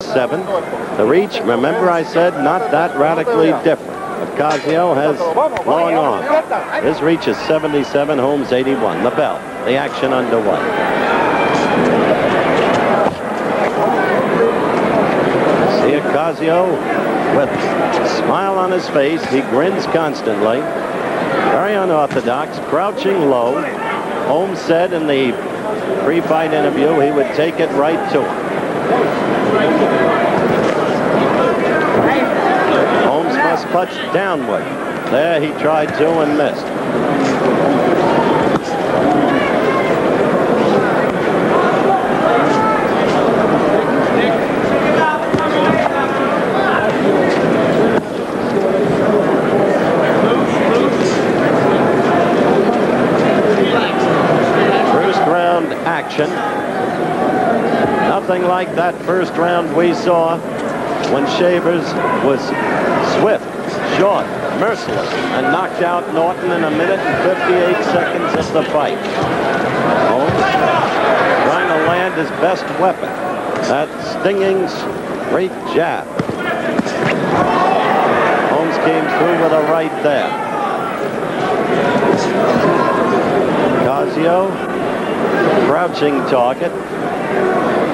77. The reach, remember I said, not that radically different. Ocasio has long arms. His reach is 77, Holmes 81. The bell, the action underway. See Ocasio with a smile on his face. He grins constantly. Very unorthodox, crouching low. Holmes said in the pre-fight interview he would take it right to him. Holmes must punch downward. There he tried to and missed. Action. Nothing like that first round we saw when Shavers was swift, short, merciless, and knocked out Norton in 1 minute and 58 seconds of the fight. Holmes trying to land his best weapon, that stinging straight jab. Holmes came through with a right there. Ocasio, crouching target,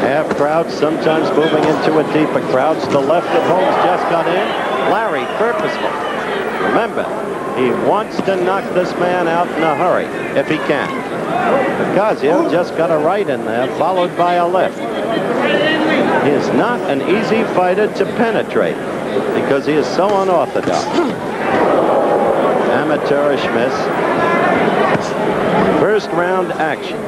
half crouch, sometimes moving into a deeper crouch. The left of Holmes just got in. Larry, purposeful. Remember, he wants to knock this man out in a hurry, if he can. Ocasio just got a right in there, followed by a left. He is not an easy fighter to penetrate, because he is so unorthodox. Amateurish miss. First round action.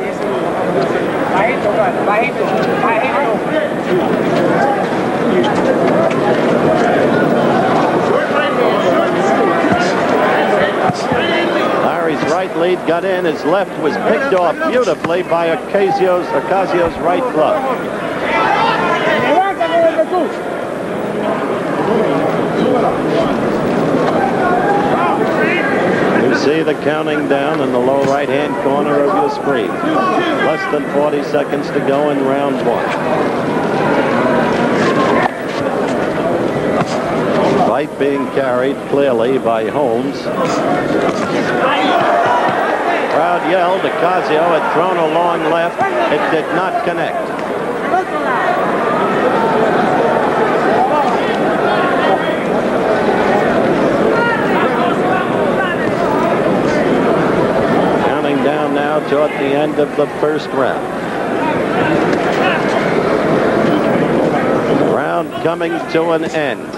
Larry's right lead got in. His left was picked off beautifully by Ocasio's right glove. You see the counting down in the low right-hand corner of your screen. Less than 40 seconds to go in round one. Fight being carried clearly by Holmes. Crowd yelled. Ocasio had thrown a long left. It did not connect. Down now toward the end of the first round. Round coming to an end.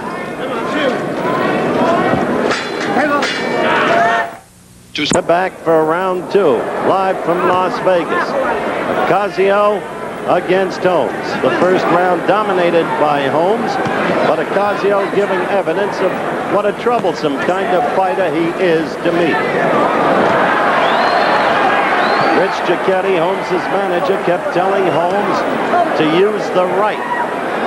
Back for round two, live from Las Vegas. Ocasio against Holmes. The first round dominated by Holmes, but Ocasio giving evidence of what a troublesome kind of fighter he is to meet. Rich Giacchetti, Holmes' manager, kept telling Holmes to use the right.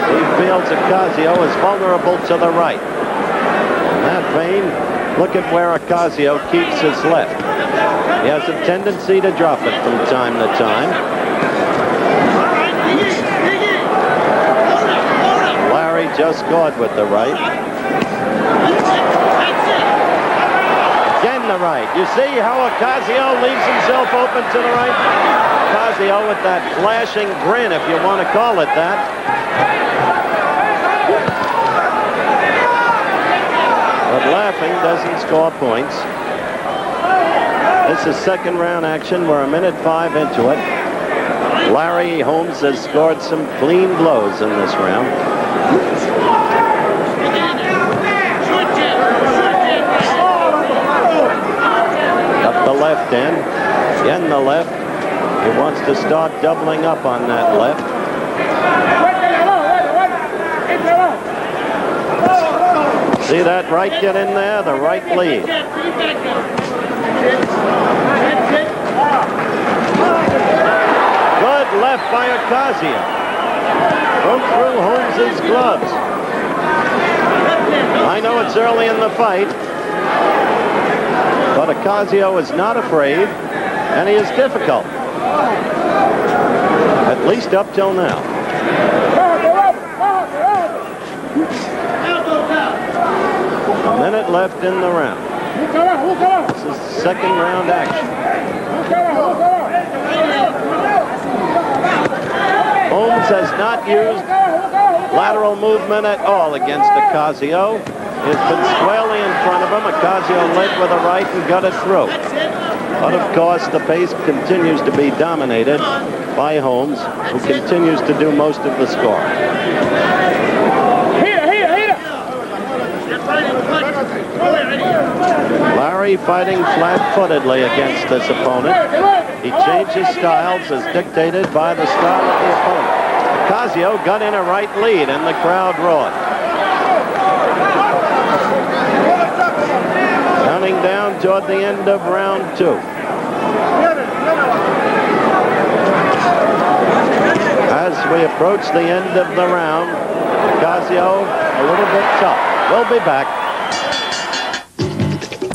He feels Ocasio is vulnerable to the right. In that vein, look at where Ocasio keeps his left. He has a tendency to drop it from time to time. Larry just scored with the right. Again the right. You see how Ocasio leaves himself open to the right? Ocasio with that flashing grin, if you want to call it that. But laughing doesn't score points. This is second round action. We're 1:05 into it. Larry Holmes has scored some clean blows in this round. Up the left end. Again the left. He wants to start doubling up on that left. See that right get in there? The right lead. Good left by Ocasio. Broke through Holmes' gloves. I know it's early in the fight, but Ocasio is not afraid, and he is difficult. At least up till now. left in the round. This is second round action. Holmes has not used lateral movement at all against Ocasio. He's been squarely in front of him. Ocasio led with a right and got it through. But of course, the pace continues to be dominated by Holmes, who continues to do most of the scoring. Larry fighting flat-footedly against this opponent. He changes styles as dictated by the style of the opponent. Ocasio got in a right lead and the crowd roared. Counting down toward the end of round 2. As we approach the end of the round, Ocasio a little bit tough. We'll be back.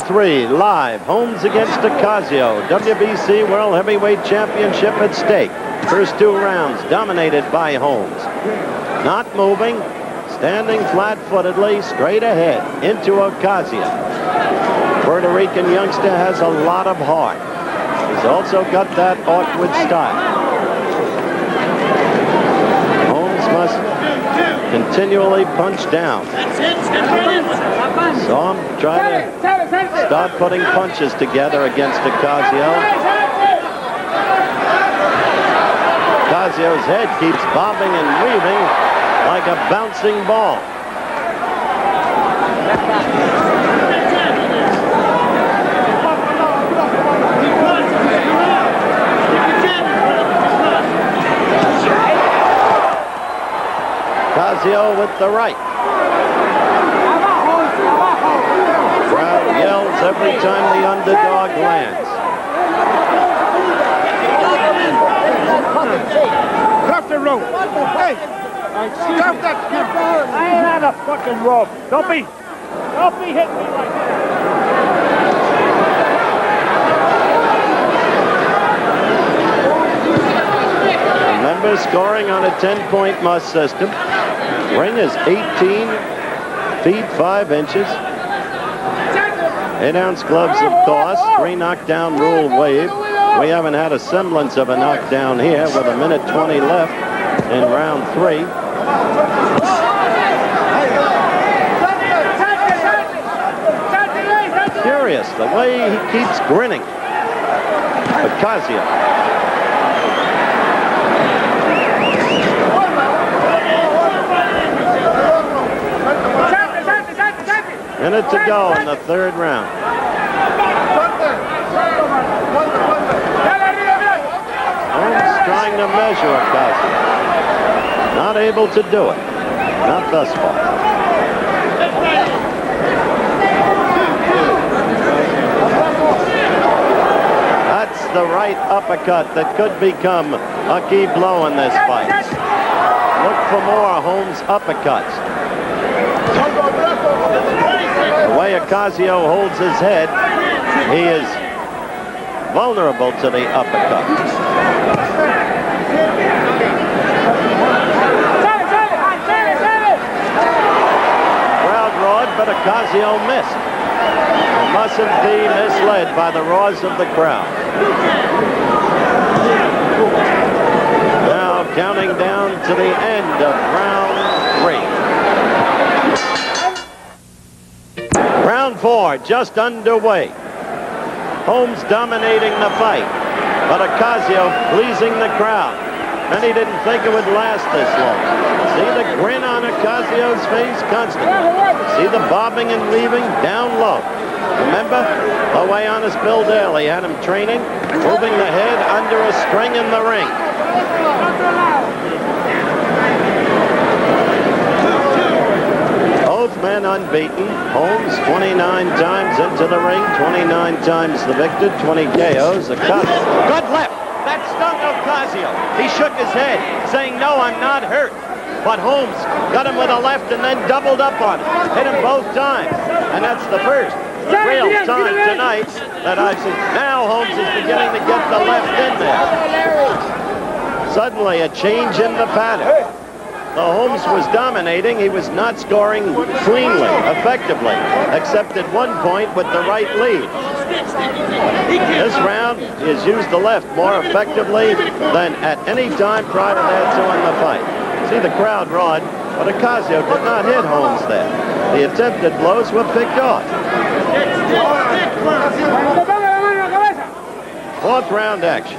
3 live. Holmes against Ocasio. WBC World Heavyweight Championship at stake. First 2 rounds dominated by Holmes. Not moving, standing flat-footedly, straight ahead into Ocasio. Puerto Rican youngster has a lot of heart. He's also got that awkward style. Holmes must continually punch down. Saw him try to start putting punches together against Ocasio. Ocasio's head keeps bobbing and weaving like a bouncing ball. Ocasio with the right. Crowd yells every time the underdog lands. Drop the rope. Hey, drop that. I ain't on a fucking rope. Don't be hitting me like that. Remember, scoring on a 10-point must system. Ring is 18 feet 5 inches. 8-ounce gloves, of course. 3 knockdown rule waived. We haven't had a semblance of a knockdown here with 1:20 left in round 3. Curious the way he keeps grinning. Ocasio. Minute to go in the 3rd round. Holmes trying to measure Ocasio. Not able to do it. Not thus far. That's the right uppercut that could become a key blow in this fight. Look for more Holmes uppercuts. The way Ocasio holds his head, he is vulnerable to the uppercut. Crowd roared, but Ocasio missed. He mustn't be misled by the roars of the crowd. Now counting down to the end of round 3. Round 4 just underway. Holmes dominating the fight, but Ocasio pleasing the crowd. Many didn't think it would last this long. See the grin on Ocasio's face constantly. See the bobbing and weaving down low. Remember the way Honest Bill Daly had him training, moving the head under a string in the ring. Both men unbeaten. Holmes 29 times into the ring, 29 times the victor, 20 KOs. Ocasio. Good left. That stung Ocasio. He shook his head, saying, "No, I'm not hurt." But Holmes got him with a left and then doubled up on him. Hit him both times. And that's the first real time tonight that I've seen. Now Holmes is beginning to get the left in there. Suddenly a change in the pattern. Holmes was dominating. He was not scoring cleanly, effectively, except at one point with the right lead. This round, he has used the left more effectively than at any time prior to that to win the fight. See the crowd roared, but Ocasio did not hit Holmes there. The attempted blows were picked off. Fourth round action.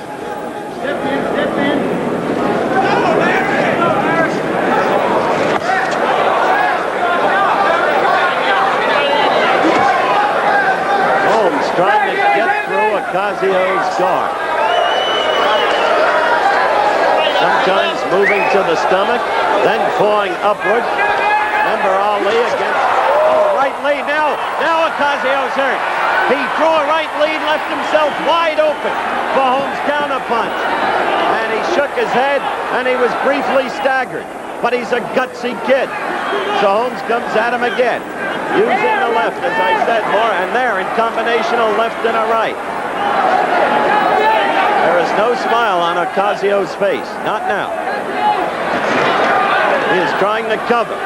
Holmes trying to get through Ocasio's guard. Sometimes moving to the stomach, then pawing upward. Remember Ali against right lead. Now Ocasio's hurt. He threw a right lead, left himself wide open for Holmes' counterpunch. And he shook his head, and he was briefly staggered. But he's a gutsy kid. So Holmes comes at him again, using the left, as I said, more, and there in combination a left and a right. There is no smile on Ocasio's face. Not now. He is trying to cover.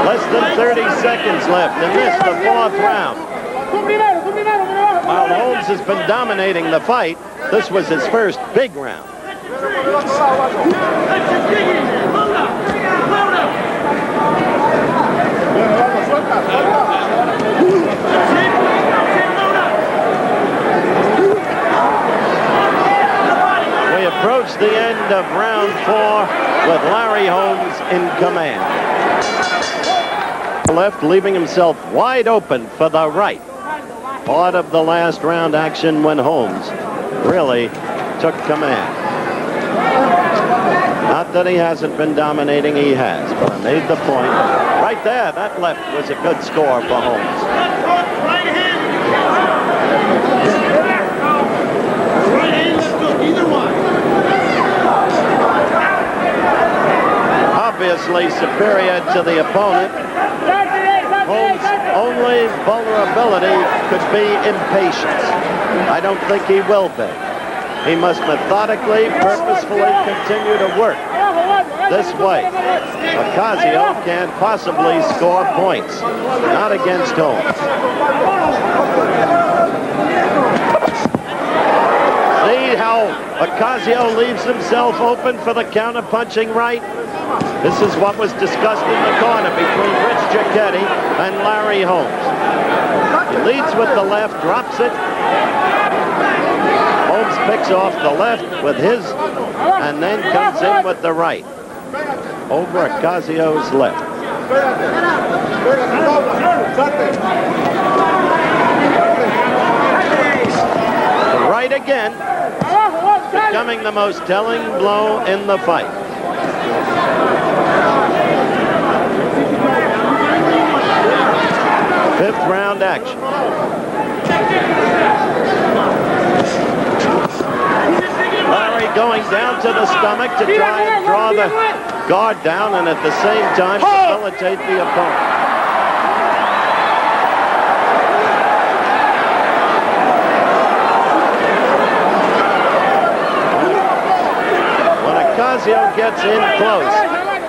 Less than 30 seconds left in this, the fourth round. While Holmes has been dominating the fight, this was his first big round. We approach the end of round 4 with Larry Holmes in command. Left, leaving himself wide open for the right. Part of the last round action when Holmes really took command. Not that he hasn't been dominating, he has, but I made the point. Right there, that left was a good score for Holmes. Obviously superior to the opponent. Holmes' only vulnerability could be impatience. I don't think he will be. He must methodically, purposefully continue to work this way. Ocasio can't possibly score points. Not against Holmes. See how Ocasio leaves himself open for the counter-punching right? This is what was discussed in the corner between Rich Giacchetti and Larry Holmes. He leads with the left, drops it. Holmes picks off the left with his, and then comes in with the right. Over Ocasio's left. The right again, becoming the most telling blow in the fight. Fifth round action. Larry going down to the stomach to try and draw the guard down and at the same time facilitate the opponent. When Ocasio gets in close,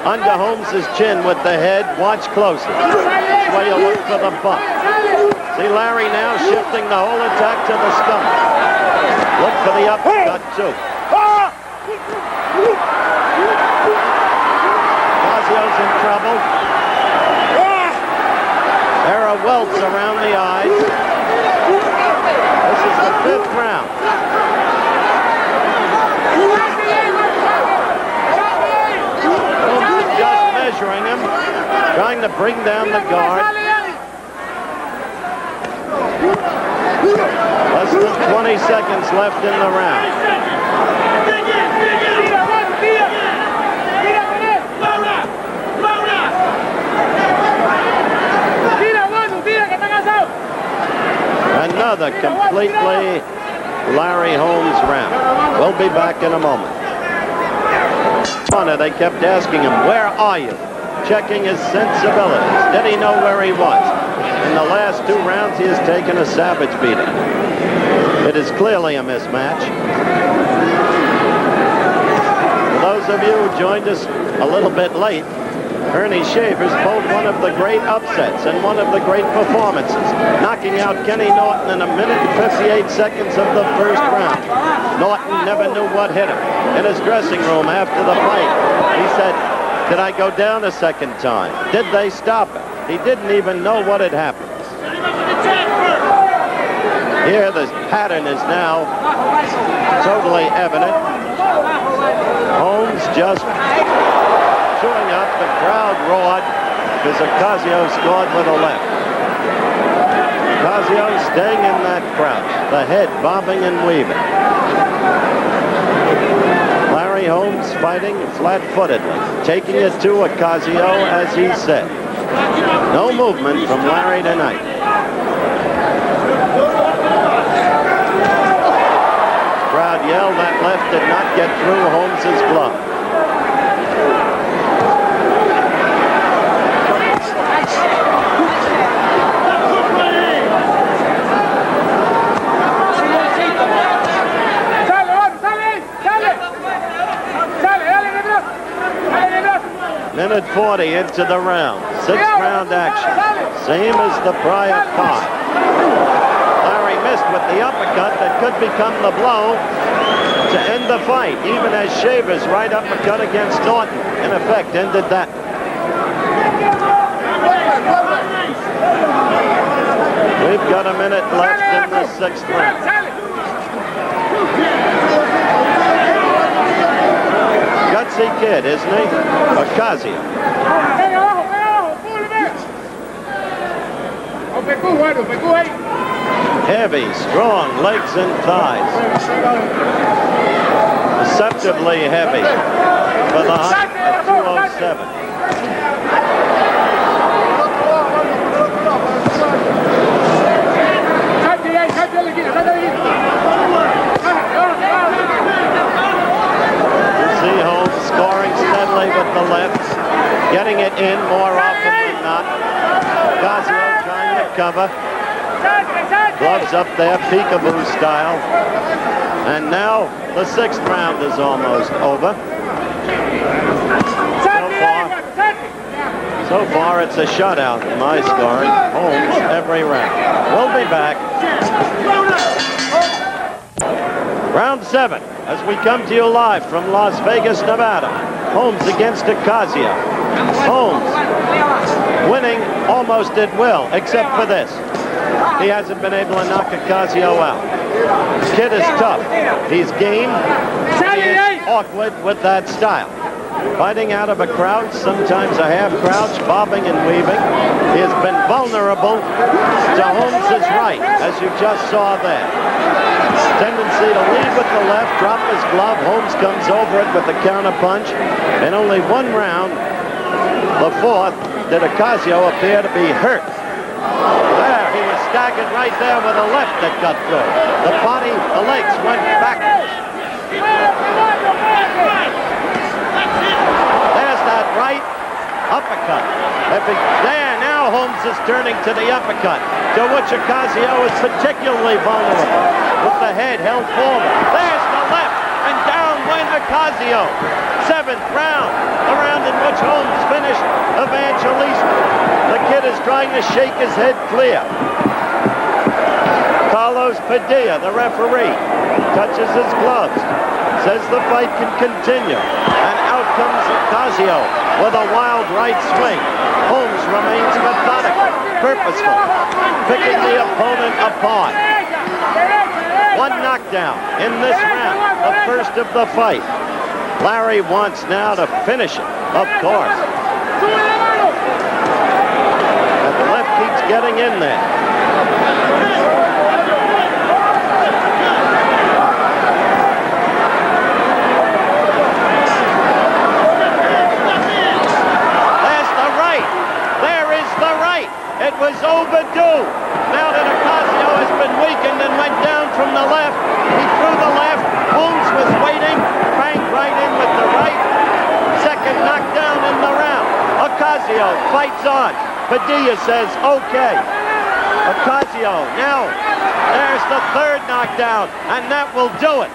under Holmes' chin with the head, watch closely. This way you look for the bump. See Larry now shifting the whole attack to the stomach. Look for the uppercut too. Ocasio's in trouble. There are welts around the eyes. This is the fifth round. Holmes is just measuring him, trying to bring down the guard. Less than 20 seconds left in the round. Another completely Larry Holmes round. We'll be back in a moment. corner, they kept asking him, where are you? Checking his sensibilities. Did he know where he was? In the last 2 rounds, he has taken a savage beating. It is clearly a mismatch. For those of you who joined us a little bit late, Ernie Shavers pulled one of the great upsets and one of the great performances, knocking out Kenny Norton in 1 minute and 58 seconds of the first round. Norton never knew what hit him. In his dressing room after the fight, he said, did I go down a second time? Did they stop it? He didn't even know what had happened. Here, the pattern is now totally evident. Holmes just chewing up. The crowd roared because Ocasio scored with a left. Ocasio staying in that crouch, the head bobbing and weaving. Larry Holmes fighting flat-footedly, taking it to Ocasio, as he said. No movement from Larry tonight. Crowd yelled that left did not get through Holmes's glove. Minute 40 into the round. 6th round action. Same as the prior 5. Larry missed with the uppercut that could become the blow to end the fight, even as Shavers' right uppercut against Norton, in effect, ended that. We've got a minute left in the 6th round. Gutsy kid, isn't he? Ocasio. Heavy, strong legs and thighs. Deceptively heavy for the height at 207. See Holmes scoring steadily with the left, getting it in more often than not. Ocasio trying to cover. Gloves up there, peekaboo style. And now the 6th round is almost over. So far it's a shutout in my scoring. Holmes every round. We'll be back. Round 7, as we come to you live from Las Vegas, Nevada. Holmes against Ocasio. Holmes winning almost at will, except for this. He hasn't been able to knock Ocasio out. Kid is tough. He's game. He is awkward with that style. Fighting out of a crouch, sometimes a half crouch, bobbing and weaving. He has been vulnerable to Holmes' right, as you just saw there. Tendency to lead with the left, drop his glove. Holmes comes over it with a counter punch. In only 1 round, the 4th, did Ocasio appear to be hurt. There, he was staggered right there with a left that got through. The body, the legs went backwards. There's that right uppercut. There, now Holmes is turning to the uppercut, to which Ocasio is particularly vulnerable, with the head held forward. There's the left, and down went Ocasio. 7th round, the round in which Holmes finished Evangelista. The kid is trying to shake his head clear. Carlos Padilla, the referee, touches his gloves, says the fight can continue, and out comes Ocasio with a wild right swing. Holmes remains methodical, purposeful, picking the opponent apart. 1 knockdown in this round, the first of the fight. Larry wants now to finish it, of course. And the left keeps getting in there. It was overdue. Now that Ocasio has been weakened and went down from the left, he threw the left. Holmes was waiting, banged right in with the right. second knockdown in the round. Ocasio fights on. Padilla says, okay. Ocasio, now there's the third knockdown, and that will do it.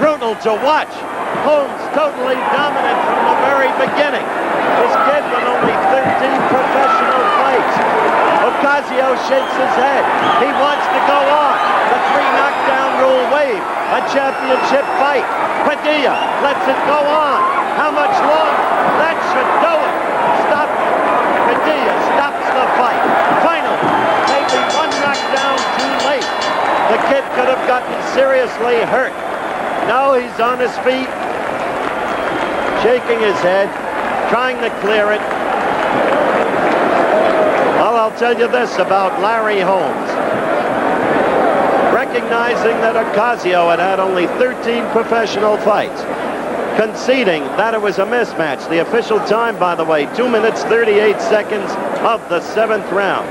Brutal to watch. Holmes totally dominant from the very beginning. This kid with only 13 professional fights. Ocasio shakes his head. He wants to go on. The 3 knockdown rule wave. A championship fight. Padilla lets it go on. How much longer? That should do it. Stop it. Padilla stops the fight. Finally, maybe 1 knockdown too late. The kid could have gotten seriously hurt. Now he's on his feet, shaking his head, trying to clear it. Well, I'll tell you this about Larry Holmes. Recognizing that Ocasio had only 13 professional fights, conceding that it was a mismatch. The official time, by the way, 2 minutes, 38 seconds of the 7th round.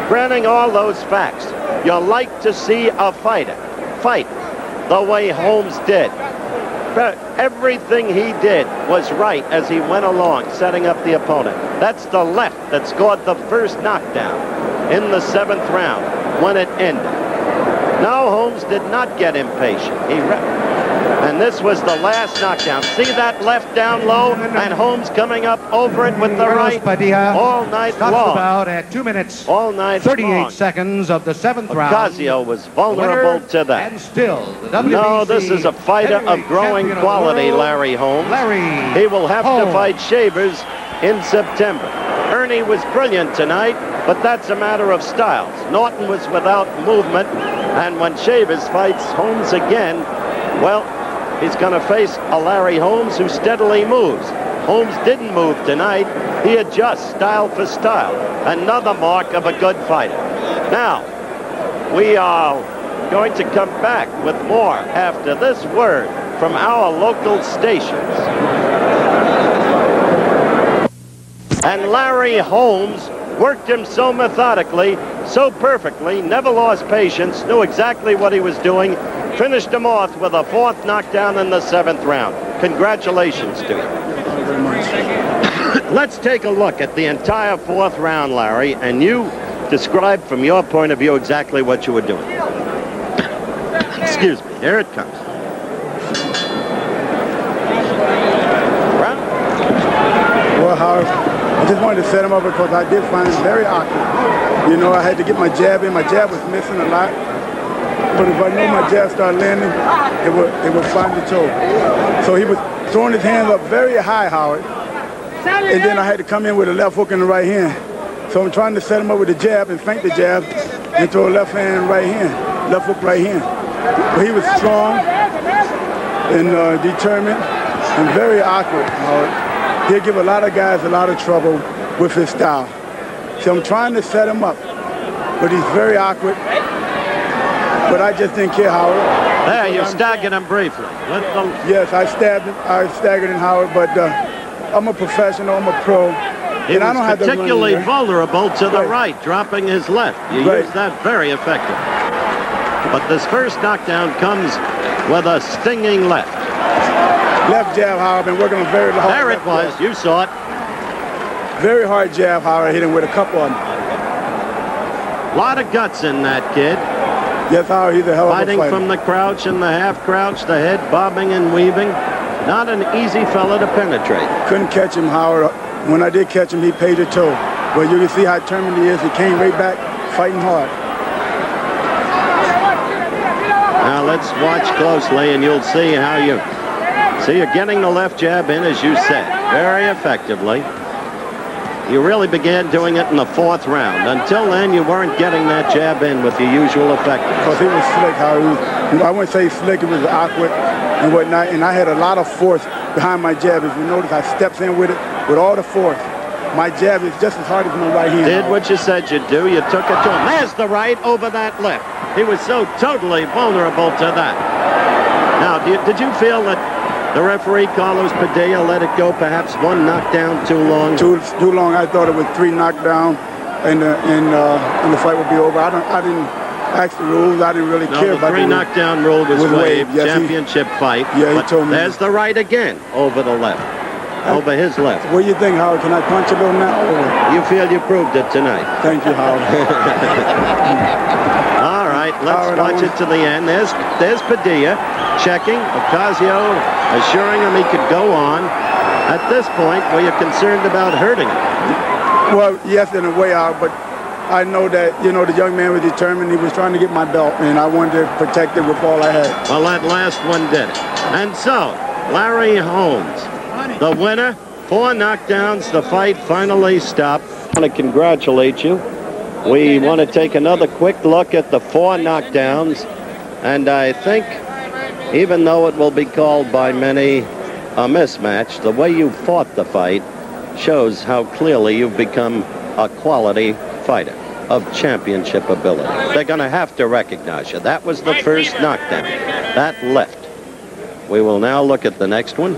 Granting all those facts, you like to see a fighter fight the way Holmes did. But everything he did was right as he went along, setting up the opponent. That's the left that scored the first knockdown in the 7th round when it ended. No, Holmes did not get impatient. And this was the last knockdown. See that left down low, and Holmes coming up over it with the right all night long. About at 2 minutes, all night 38 long. seconds of the 7th round. Ocasio was vulnerable to that. And still, the WBC no, this is a fighter of growing quality, Larry Holmes. He will have to fight Shavers in September. Ernie was brilliant tonight, but that's a matter of styles. Norton was without movement, and when Shavers fights Holmes again, well, he's going to face a Larry Holmes who steadily moves. Holmes didn't move tonight. He adjusts style for style. Another mark of a good fighter. Now, we are going to come back with more after this word from our local stations. And Larry Holmes worked him so methodically, so perfectly, never lost patience, knew exactly what he was doing, finished him off with a 4th knockdown in the 7th round. Congratulations to you. Thank you very much. Let's take a look at the entire 4th round, Larry, and you describe from your point of view exactly what you were doing. Excuse me. Here it comes. Well, Howard, I just wanted to set him up because I did find him very awkward. You know, I had to get my jab in. My jab was missing a lot. But if I knew my jab started landing, it would find the toe. So he was throwing his hands up very high, Howard. And then I had to come in with a left hook in the right hand. So I'm trying to set him up with a jab and feint the jab and throw a left hand, right hand, left hook, right hand. But he was strong and determined and very awkward, Howard. He'll give a lot of guys a lot of trouble with his style. So I'm trying to set him up, but he's very awkward. But I just didn't care, Howard. There, you staggered him briefly. Yes, I staggered him, Howard, but I'm a professional, I'm a pro. He was particularly vulnerable to the right, dropping his left. You used that very effectively. But this first knockdown comes with a stinging left. Left jab, Howard, been working on very hard. There it was, you saw it. Very hard jab, Howard, hit him with a couple of them. A lot of guts in that kid. Yes, Howard, he's a hell of a fighter. Fighting from the crouch and the half crouch, the head bobbing and weaving. Not an easy fella to penetrate. Couldn't catch him, Howard. When I did catch him, he paid a toe. But you can see how determined he is. He came right back, fighting hard. Now let's watch closely, and you'll see how you... See, you're getting the left jab in, as you said, very effectively. You really began doing it in the 4th round. Until then, you weren't getting that jab in with the usual effectiveness. Because he was slick, Howard. I wouldn't say slick, it was awkward and whatnot. And I had a lot of force behind my jab. If you notice, I stepped in with it with all the force. My jab is just as hard as my right hand. Did what you said you'd do. You took it to him. There's the right over that left. He was so totally vulnerable to that. Now, did you feel that the referee, Carlos Padilla, let it go perhaps 1 knockdown too long? Too long. I thought it was 3 knockdown and the fight would be over. I didn't ask the rules. I didn't really care about the 3 knockdown rule was waived. Yes, championship fight. Yeah, he told me. There's the right again over the left. over his left. What do you think, Howard? Can I punch a little now? You feel you proved it tonight. Thank you, Howard. All right, let's Howard, watch it to the end. There's Padilla checking. Ocasio assuring him he could go on. At this point, were you concerned about hurting him? Well, yes, in a way, Howard, but I know that, you know, the young man was determined. He was trying to get my belt, and I wanted to protect it with all I had. Well, that last one did it. And so, Larry Holmes, the winner, 4 knockdowns. The fight finally stopped. I want to congratulate you. We want to take another quick look at the 4 knockdowns. And I think, even though it will be called by many a mismatch, the way you fought the fight shows how clearly you've become a quality fighter of championship ability. They're going to have to recognize you. That was the first knockdown. That left. We will now look at the next one.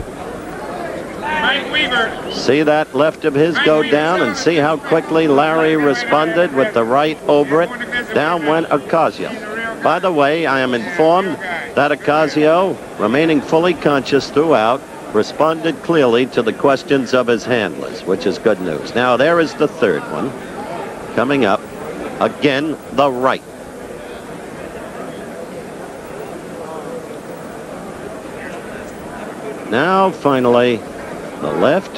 See that left of his go down and see how quickly Larry responded with the right over it. Down went Ocasio. By the way, I am informed that Ocasio, remaining fully conscious throughout, responded clearly to the questions of his handlers, which is good news. Now, there is the third one coming up. Again, the right. Now, finally, the left,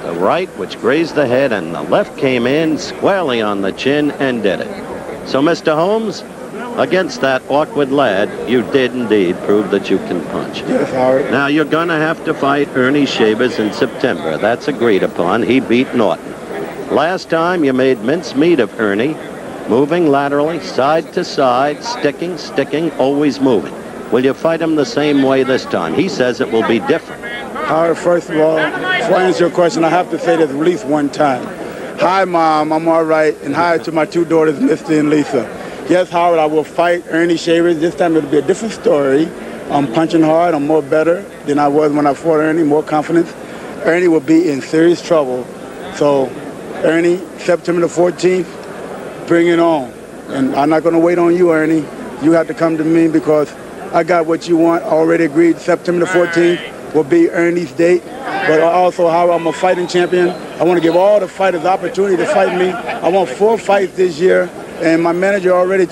the right, which grazed the head, and the left came in squarely on the chin and did it. So, Mr. Holmes, against that awkward lad, you did indeed prove that you can punch. Yes, Howard. Now, you're going to have to fight Ernie Shavers in September. That's agreed upon. He beat Norton. Last time, you made mincemeat of Ernie, moving laterally, side to side, sticking, always moving. Will you fight him the same way this time? He says it will be different. Howard, first of all, before I answer your question, I have to say this at least one time. Hi, Mom, I'm all right, and hi to my 2 daughters, Misty and Lisa. Yes, Howard, I will fight Ernie Shavers. This time it'll be a different story. I'm punching hard. I'm more better than I was when I fought Ernie, more confidence. Ernie will be in serious trouble. So, Ernie, September the 14th, bring it on. And I'm not going to wait on you, Ernie. You have to come to me because I got what you want. Already agreed. September the 14th will be Ernie's date. But also, Howard, I'm a fighting champion. I want to give all the fighters the opportunity to fight me. I want 4 fights this year. And my manager already